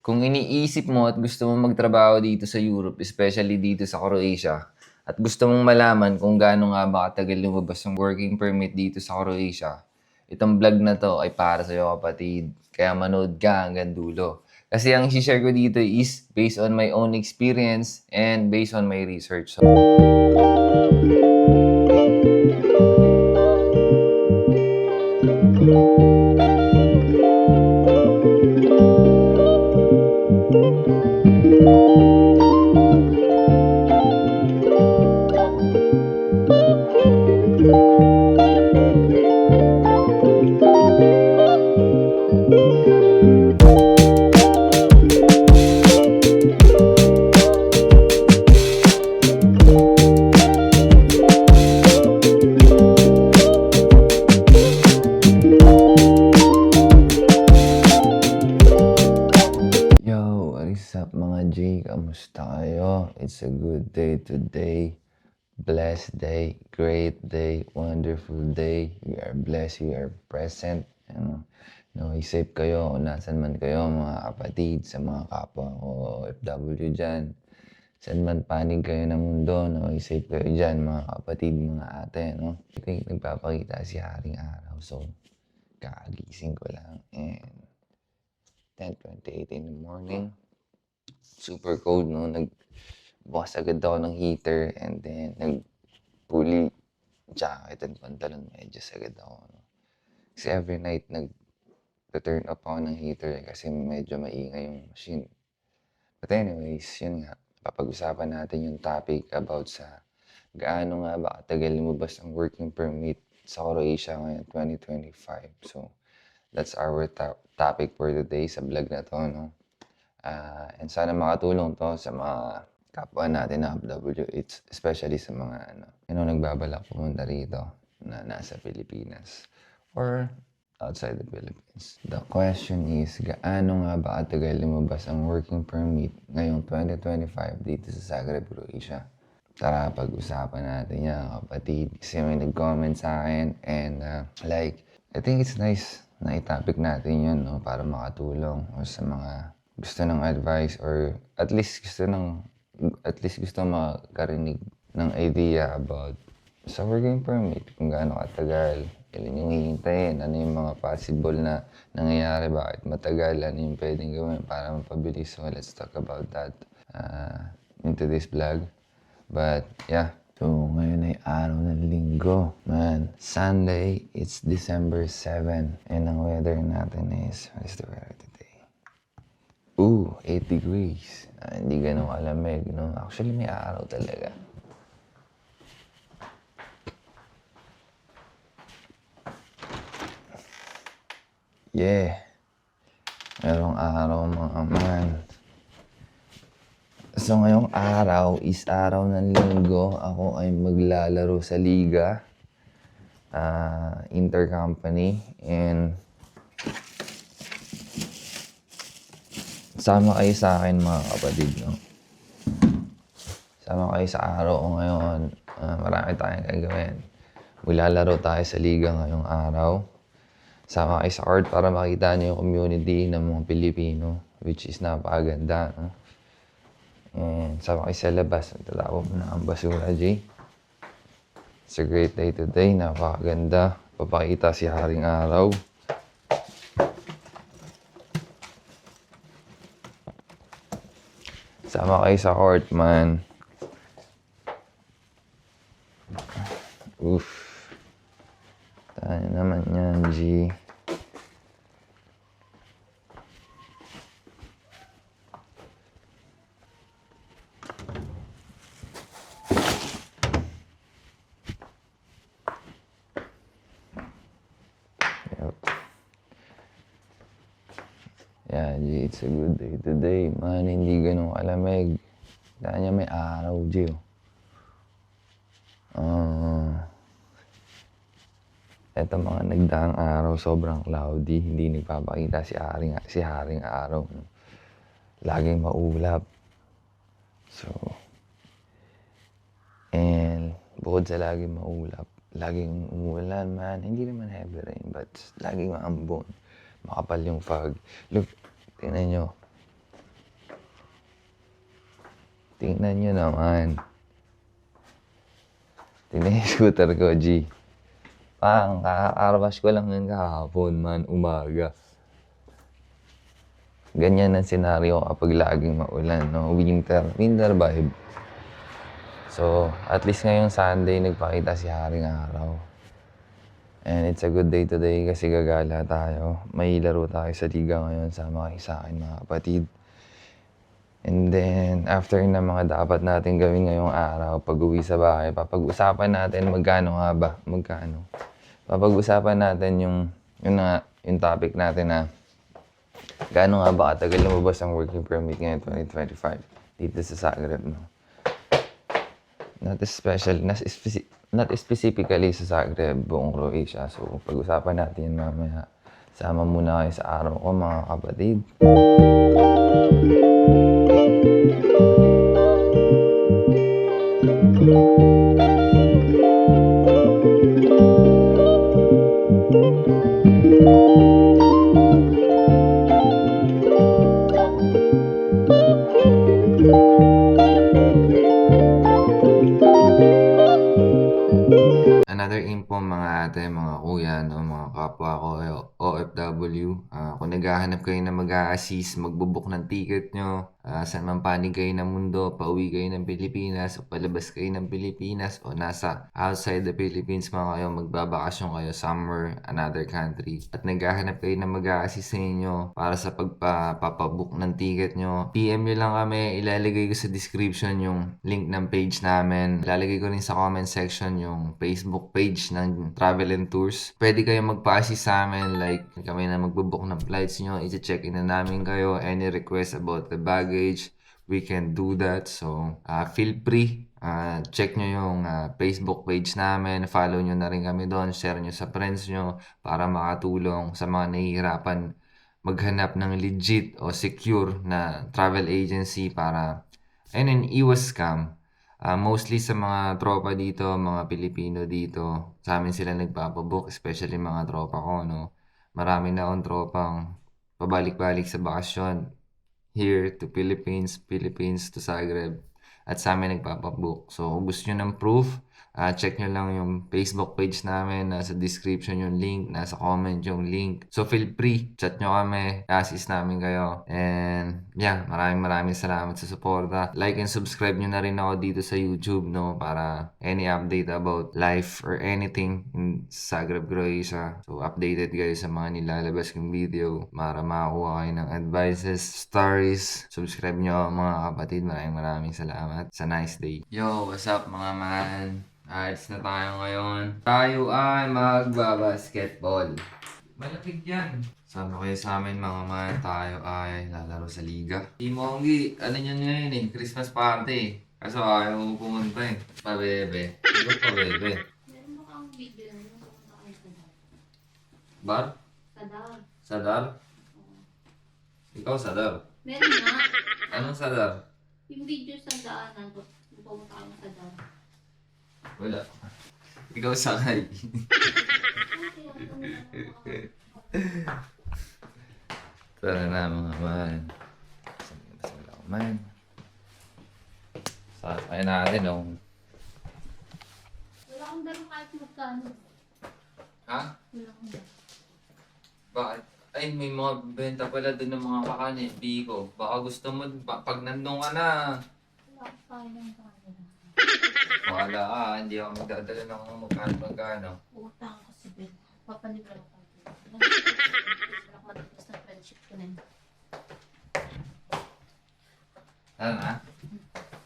Kung iniisip mo at gusto mong magtrabaho dito sa Europe, especially dito sa Croatia, at gusto mong malaman kung gaano nga ba katagal lumabas ang working permit dito sa Croatia, itong vlog na to ay para sa'yo kapatid. Kaya manood ka hanggang dulo. Kasi ang share ko dito is based on my own experience and based on my research. So, yo, what is up mga G? Kamusta kayo? It's a good day today. Blessed day, great day, wonderful day. We are blessed, we are present. Safe kayo, nasan man kayo mga kapatid, sa mga kapwa ko OFW dyan. Saan man panig kayo ng mundo, safe kayo dyan mga kapatid, mga ate. I think nagpapakita si Haring Araw. So, kagising ko lang and 10:28 in the morning. Super cold, no? Nagbukas agad ako ng heater and then nag-fully jacket and pantalon medyas agad ako. No? Kasi every night nag-turn up ako ng heater kasi medyo maingay yung machine. But anyways, yun nga. Papag-usapan natin yung topic about sa gaano nga ba katagal lumabas ang working permit sa Croatia ngayon 2025. So, that's our topic for today sa vlog na to, no? And sana makatulong to sa mga kapwa natin na OFW, especially sa mga nagbabalak pumunta rito na nasa Pilipinas or outside the Philippines. The question is, gaano nga ba katagal lumabas ang working permit ngayong 2025 dito sa Zagreb, Croatia? Tara, pag-usapan natin yan, kapatid. Kasi may nag-comment sa akin and I think it's nice na i-topic natin yun, no? Para makatulong o sa mga gusto ng advice or at least gusto makarinig ng idea about sa working permit, kung gaano katagal, ilan yung hihintayin, ano yung mga possible na nangyayari, bakit matagal, ano yung pwedeng gawin para mapabilis. So let's talk about that into this vlog. But yeah, so ngayon ay araw ng linggo. Man, Sunday, it's December 7. And ang weather natin is, what is the weather today? 8 degrees. Hindi ganun kalamig, no? Actually, may araw talaga. Yeah. Merong araw mga man. So ngayong araw is araw ng linggo. Ako ay maglalaro sa liga. Intercompany. And sama kayo sa akin mga kapatid, no? Sama kayo sa araw ko ngayon. Marami tayong gagawin. Maglalaro tayo sa liga ngayong araw. Sama kayo sa court para makita niyo yung community ng mga Pilipino, which is napakaganda, no? And sama kayo sa labas. Magtatapon mo na ang basura, G. It's a great day today. Napakaganda. Papakita si Haring Araw. Sama kayo sa court, man. Oof. Tayo naman yan, G. Yep. Yeah, G, it's a good day today, man. Hindi ganun kalamig. Dahil niya may araw, G. Eto mga nagdaang araw, sobrang cloudy. Hindi nagpapakita si Haring Araw. No? Laging maulap. So, and bukod sa laging maulap, laging umuulan, man. Hindi naman heavy rain, but laging maambon. Makapal yung fog. Look, tingnan nyo. Tingnan nyo naman. Tingnan yung scooter ko, G. Kaka-carwash ko lang yun kahapon, man, umaga. Ganyan ang senaryo kapag laging maulan, no? Winter vibe. So, at least ngayong Sunday, nagpakita si Haring Araw. And it's a good day today kasi gagala tayo. May laro tayo sa liga ngayon, sama kayo sa akin mga kapatid. And then, after na mga dapat natin gawin ngayong araw, pag-uwi sa bahay, papag-usapan natin magkano nga ba? Magkano? Papag-usapan natin yung topic natin na gaano nga ba katagal lumabas ang working permit ngayon 2025 dito sa Zagreb, no? Not specifically sa Zagreb, buong Croatia. So, pag-usapan natin yun mamaya. Sama muna kayo sa araw ko, mga kapatid. Another info mga ate, mga kuya, no, mga kapwa ko, OFW. Kung naghahanap kayo na mag-a-assist, magbubook ng ticket nyo, saan man panig kayo ng mundo, pauwi kayo ng Pilipinas, o palabas kayo ng Pilipinas, o nasa outside the Philippines mga kayo, magbabakasyon kayo somewhere, another country, at naghahanap kayo na mag-a-assist sa inyo para sa pagpapabook ng ticket nyo, PM nyo lang kami, ilalagay ko sa description yung link ng page namin, ilalagay ko rin sa comment section yung Facebook page ng Travel and Tours. Pwede kayo magpa-assist sa amin, like kami na magbubook ng flights nyo, i-check in na namin kayo, any request about the baggage, we can do that. So, feel free, check nyo yung Facebook page namin, follow nyo na rin kami doon, share nyo sa friends nyo para makatulong sa mga nahihirapan maghanap ng legit o secure na travel agency para iwas scam. Mostly sa mga tropa dito, mga Pilipino dito, sa amin sila nagpapabook, especially mga tropa ko, no? Marami na akong tropang pabalik-balik sa bakasyon. Here to Philippines to Zagreb. At sa amin nagpapabook. So, kung gusto nyo ng proof, check nyo lang yung Facebook page namin. Nasa description yung link, nasa comment yung link. So, feel free, chat nyo kami, assist namin kayo. And yeah, maraming salamat sa suporta. Like and subscribe nyo na rin ako dito sa YouTube, no? Para any update about life or anything in Zagreb, Croatia. So, updated kayo sa mga nilalabas kong video para makakuha kayo ng advices, stories. Subscribe nyo mga kapatid. Maraming salamat. Sa nice day. Yo, what's up mga man? Ayos na tayo ngayon. Tayo ay magbabasketball. Malapit yan. Sama kayo sa amin mga man. Tayo ay lalaro sa liga. Si Monggi, ano nyo ngayon eh? Christmas party. Kaso ayaw mo pumunta eh. Pabebe. Ano pabebe? Meron mo kang video na yung pumunta kayo sa Dar. Bar? Sadar. Sadar? Ikaw Sadar? Meron nga. Anong Sadar? Yung video sa daanan ko. Yung pumunta kayo sa Dar. Wala. Ikaw sakay. Tara na mga man. Saan ako man? Sasakay natin oh. Wala akong daro kahit magkano. Ha? Wala akong daro. Bakit? Ay, may mga benta pala doon ng mga kakanin. Biko. Baka gusto mo, pag nandun ka na. Wala akong kaya ng kanila. Wala ka, hindi ako magdadala ng magkano. Utang ako si Ben. Papanibra ko kayo. Wala akong matigas na friendship ko na yun. Tara na.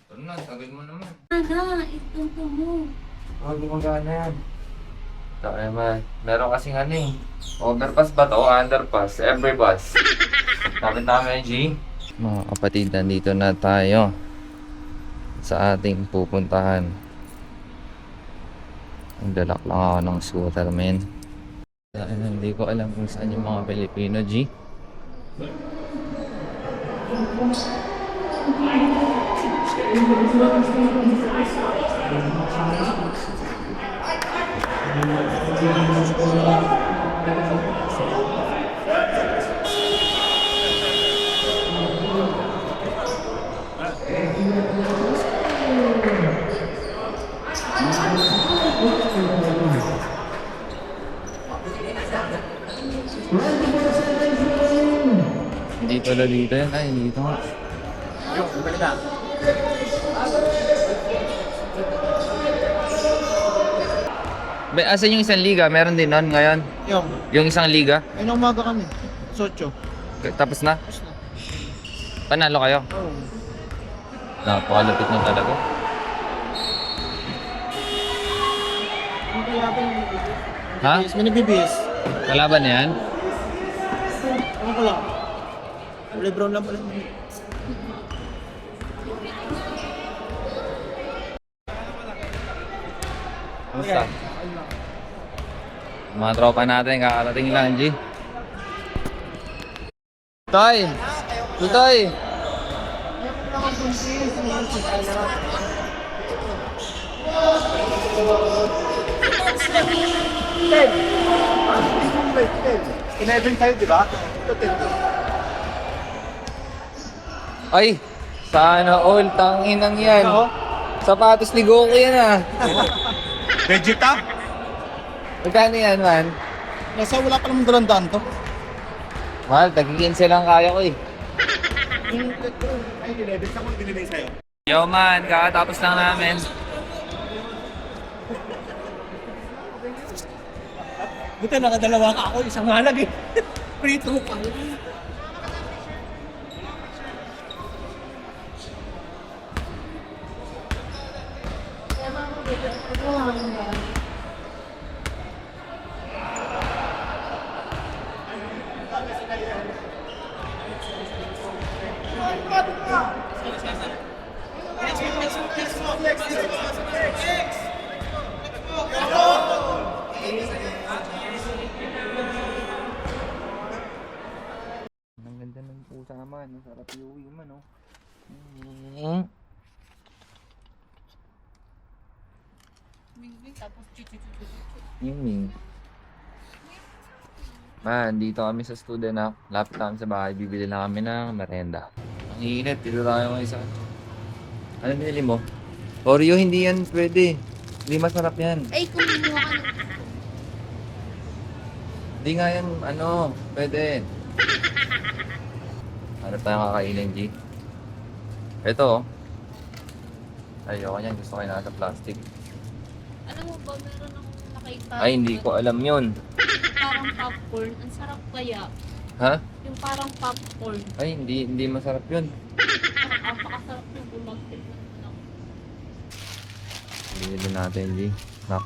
Tara na, tagal mo naman. Itong mo. Huwag gumagana yan. Tayo man. Meron kasing ano eh. Overpass ba to? Underpass? Everypass. Kapit namin, G. Mga kapatid, nandito na tayo sa ating pupuntahan. Nagdalak lang ako ng scooter, men. Hindi ko alam kung saan yung mga Pilipino, G. pala dito yan. Ay, dito nga. Yung, balik ka. Asan yung isang liga? Meron din nun ngayon. Yung, Yung isang liga. ayun umaga kami. Socho. Tapos na? Tapos na. Panalo kayo? Oo. Napakalupit na talaga. Ha? May nagbibihis. Kalaban na yan? Ano ko lang? Kulay brown lang pala. Kamusta? Mga tropa natin, kakarating lang, G. Toy! Tutoy! Kinevin tayo, di ba? Ito, 10. Ay! Sana all, tanginang yan. Oo. Sapatos ni Goku yan ah. Vegeta? Magkano yan, man? Nasa wala pa naman dalandaan to. Mahal, tag-15 lang kaya ko eh. Ay, 11 sa kung binibay sa'yo. Yo man, kakatapos lang namin. Buti nakadalawa ka ako, isang halag eh. Prito pa. Ang ganda ng pusa man, ang sarap iuwi man oh. Tapos Ming. Man, dito kami sa student na lapit lang sa bahay, bibili lang kami ng merenda. Ang init, dito tayo ngayon sa... Ano binili mo? Oreo, hindi yan pwede. Hindi masarap yan. Ay, kung kumuha ka ng Hindi nga yan, ano, pwede. Ano tayong kakainin, G? Ito oh. Ayoko yan, gusto ko yung nasa plastic. alam mo ba, meron akong nakita. Ay, hindi ko alam yun. Parang popcorn. Ang sarap kaya. Ha? Yung parang popcorn. Ay, hindi masarap yun. Napakasarap yung bumagtip na lang. Bili natin, G. Nak.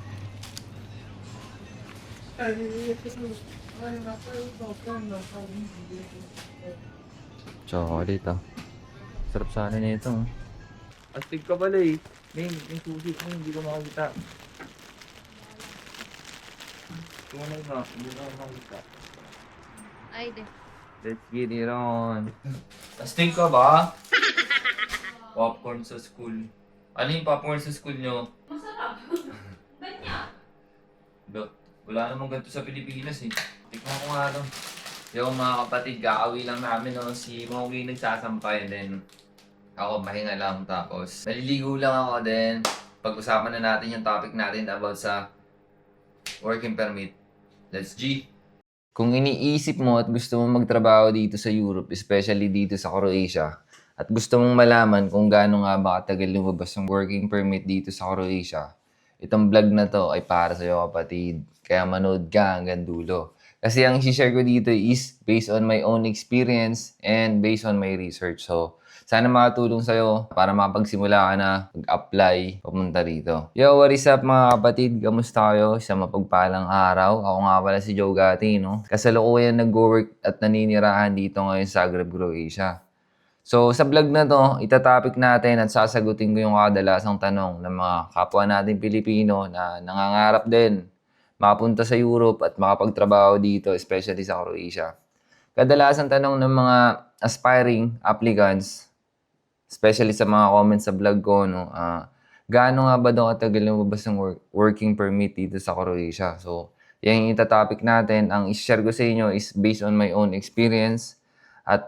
Chocolate ah. Sarap sana nito. Astig ka pala eh. May susi mo, hindi ko makakita. Tunay nga, hindi ko makakita. Ay, de. Let's get it on. Astig ka ba? Popcorn sa school. Ano yung popcorn sa school nyo? Masarap. Banya. Wala namang ganito sa Pilipinas eh. Tikman ko nga to. Yung mga kapatid, kaawi lang namin no. Si Mogi nagsasampay, then ako mahinga lang. Tapos naliligo lang ako, then pag-usapan na natin yung topic natin about sa working permit. Let's G! Kung iniisip mo at gusto mong magtrabaho dito sa Europe, especially dito sa Croatia, at gusto mong malaman kung gaano nga ba katagal lumabas yung working permit dito sa Croatia, itong vlog na to ay para sa'yo kapatid. Kaya manood ka hanggang dulo. Kasi ang share ko dito is based on my own experience and based on my research. So, sana makatulong sa'yo para makapagsimula ka na mag-apply pumunta rito. Yo, what is up mga kapatid? Kamusta kayo? Sa mapagpalang araw. Ako nga pala si Joe Gatti, no? Kasalukuyan nag-work at naninirahan dito ngayon sa Zagreb, Croatia. So, sa vlog na to, itatopic natin at sasagutin ko yung kadalasang tanong ng mga kapwa natin Pilipino na nangangarap din makapunta sa Europe at makapagtrabaho dito, especially sa Croatia. Kadalasan tanong ng mga aspiring applicants, especially sa mga comments sa vlog ko, no, gaano nga ba daw katagal lumabas ng working permit dito sa Croatia? So, yan yung itatopic natin. Ang i-share ko sa inyo is based on my own experience at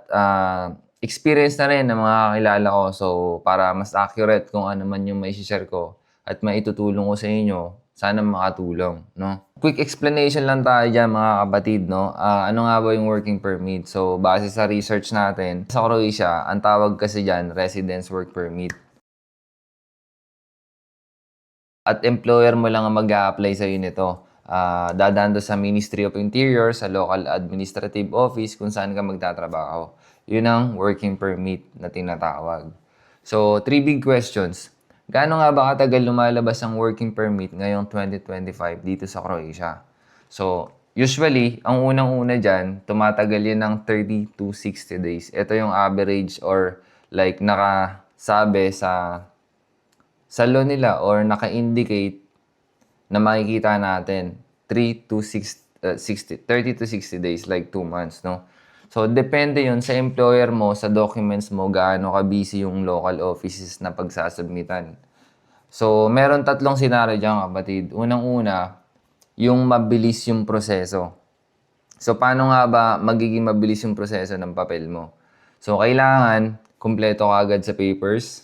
experience na rin ng mga kakilala ko. So, para mas accurate kung ano man yung may share ko at maitutulong ko sa inyo Sana makatulong, no? Quick explanation lang tayo dyan, mga kapatid, no? Ano nga ba yung working permit? So, base sa research natin, sa Croatia, ang tawag kasi dyan, residence work permit. At employer mo lang ang mag-a-apply sa'yo nito. Dadaan doon sa Ministry of Interior, sa local administrative office, kung saan ka magtatrabaho. Yun ang working permit na tinatawag. So, 3 big questions. Gaano nga ba katagal lumalabas ang working permit ngayong 2025 dito sa Croatia? So, usually, ang unang-una dyan, tumatagal yan ng 30 to 60 days. Ito yung average or like nakasabi sa law nila or naka-indicate na makikita natin 30 to 60 days, like 2 months, no? So, depende yun sa employer mo, sa documents mo, gaano ka-busy yung local offices na pagsasubmitan. So, meron 3 senaryo dyan, kapatid. Unang-una, yung mabilis yung proseso. So, paano nga ba magiging mabilis yung proseso ng papel mo? So, kailangan kumpleto ka agad sa papers.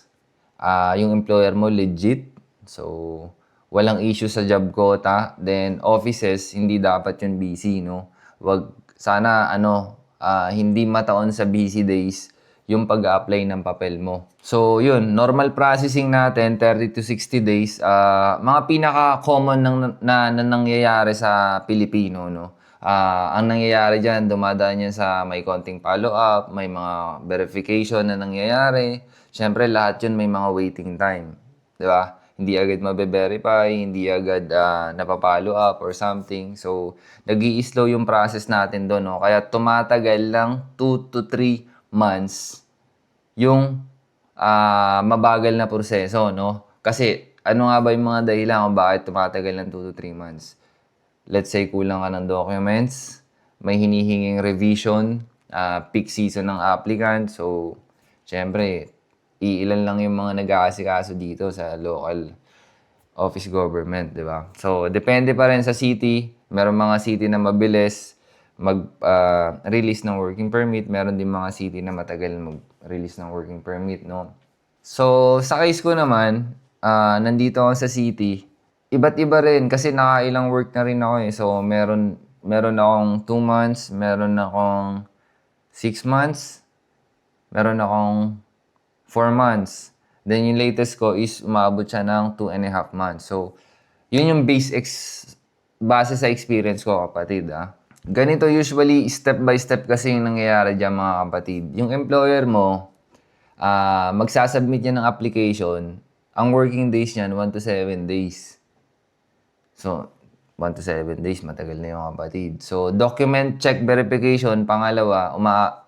Yung employer mo legit. So, walang issue sa job quota. Then, offices, hindi dapat yun busy, no? Sana, hindi mataon sa busy days yung pag-apply ng papel mo. So, yun, normal processing natin, 30 to 60 days. Mga pinaka-common na nangyayari sa Pilipino, no? Ang nangyayari dyan, dumadaan yan sa may konting follow-up, may mga verification na nangyayari. Siyempre, lahat yun may mga waiting time. Di ba? Hindi agad mabe-verify, hindi agad napapollow up or something. So, nag-i-slow yung process natin doon. No? Kaya tumatagal lang 2 to 3 months yung mabagal na proseso. No? Kasi, ano nga ba yung mga dahilan kung bakit tumatagal ng 2 to 3 months? Let's say, kulang ka ng documents, may hinihinging revision, peak season ng applicant. So, syempre, iilan lang yung mga nag-aasikaso dito sa local office government, di ba? So, depende pa rin sa city. Meron mga city na mabilis mag-release ng working permit. Meron din mga city na matagal mag-release ng working permit, no? So, sa case ko naman, nandito ako sa city. Iba't iba rin kasi nakailang work na rin ako eh. So, meron akong 2 months, meron akong 6 months, meron akong 4 months. Then, yung latest ko is umabot siya ng 2.5 months. So, yun yung base sa experience ko, kapatid. Ganito usually, step by step kasi yung nangyayari dyan, mga kapatid. Yung employer mo, magsasubmit niya ng application. Ang working days niyan, 1 to 7 days. So, 1 to 7 days, matagal na yung kapatid. So, document check verification, pangalawa,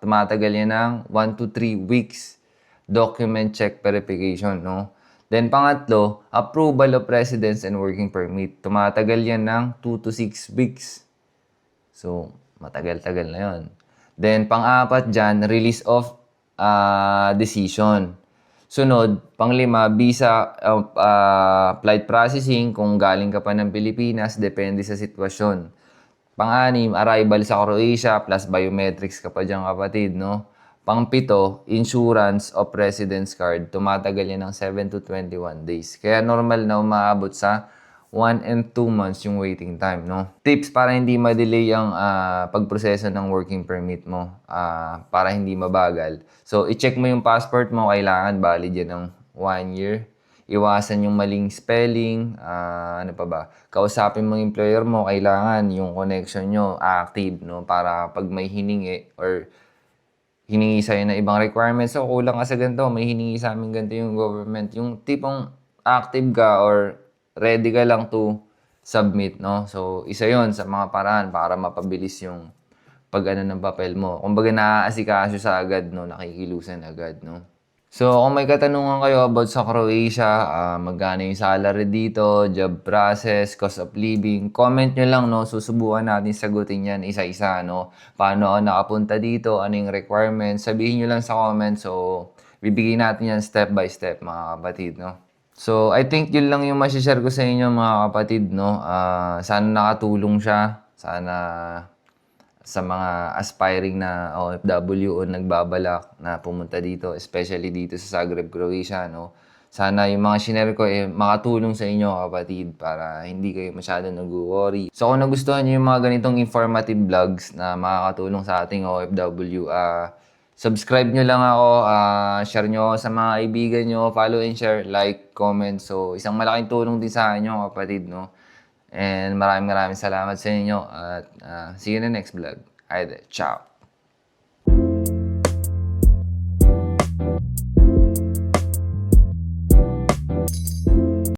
tumatagal yan ng 1 to 3 weeks. Document check verification, no? Then, pangatlo, approval of residence and working permit. Tumatagal yan ng 2 to 6 weeks. So, matagal-tagal na yon. Then, pang-apat dyan, release of decision. Sunod, pang-5, visa flight processing kung galing ka pa ng Pilipinas, depende sa sitwasyon. Pang-6, arrival sa Croatia plus biometrics ka pa dyan, kapatid, no? Pang-7, insurance of residence card. Tumatagal yan ng 7 to 21 days. Kaya normal na umaabot sa 1 and 2 months yung waiting time, no? Tips para hindi ma-delay ang pagproseso ng working permit mo, para hindi mabagal. So, i-check mo yung passport mo, kailangan valid yan ng 1 year. Iwasan yung maling spelling, ano pa ba? Kausapin mo yung employer mo, kailangan yung connection nyo active, no? Para pag may hiningi or hiningi sa'yo na ibang requirements, so kulang ka sa ganito, may hiningi sa amin ganito yung government. Yung tipong active ka or ready ka lang to submit, no? So, isa yon sa mga paraan para mapabilis yung pag-ano ng papel mo. Kumbaga naaasikaso sa agad, no? Nakikilusan agad, no? So, kung may katanungan kayo about sa Croatia, magkano yung salary dito, job process, cost of living, comment nyo lang, no? Susubukan natin sagutin yan isa-isa, no? Paano ako nakapunta dito, ano yung requirements, sabihin nyo lang sa comment. So, bibigyan natin yan step by step, mga kapatid, no? So, I think yun lang yung masishare ko sa inyo, mga kapatid, no? Sana nakatulong siya. Sana sa mga aspiring na OFW o nagbabalak na pumunta dito, especially dito sa Zagreb, Croatia, no? Sana yung mga shinare ko makatulong sa inyo kapatid para hindi kayo masyado nag-worry. So kung nagustuhan nyo yung mga ganitong informative vlogs na makakatulong sa ating OFW, subscribe nyo lang ako, share nyo ako sa mga kaibigan nyo, follow and share, like, comment. So isang malaking tulong din sa inyo kapatid, no? And maraming salamat sa inyo at see you in the next vlog. Hayde, ciao!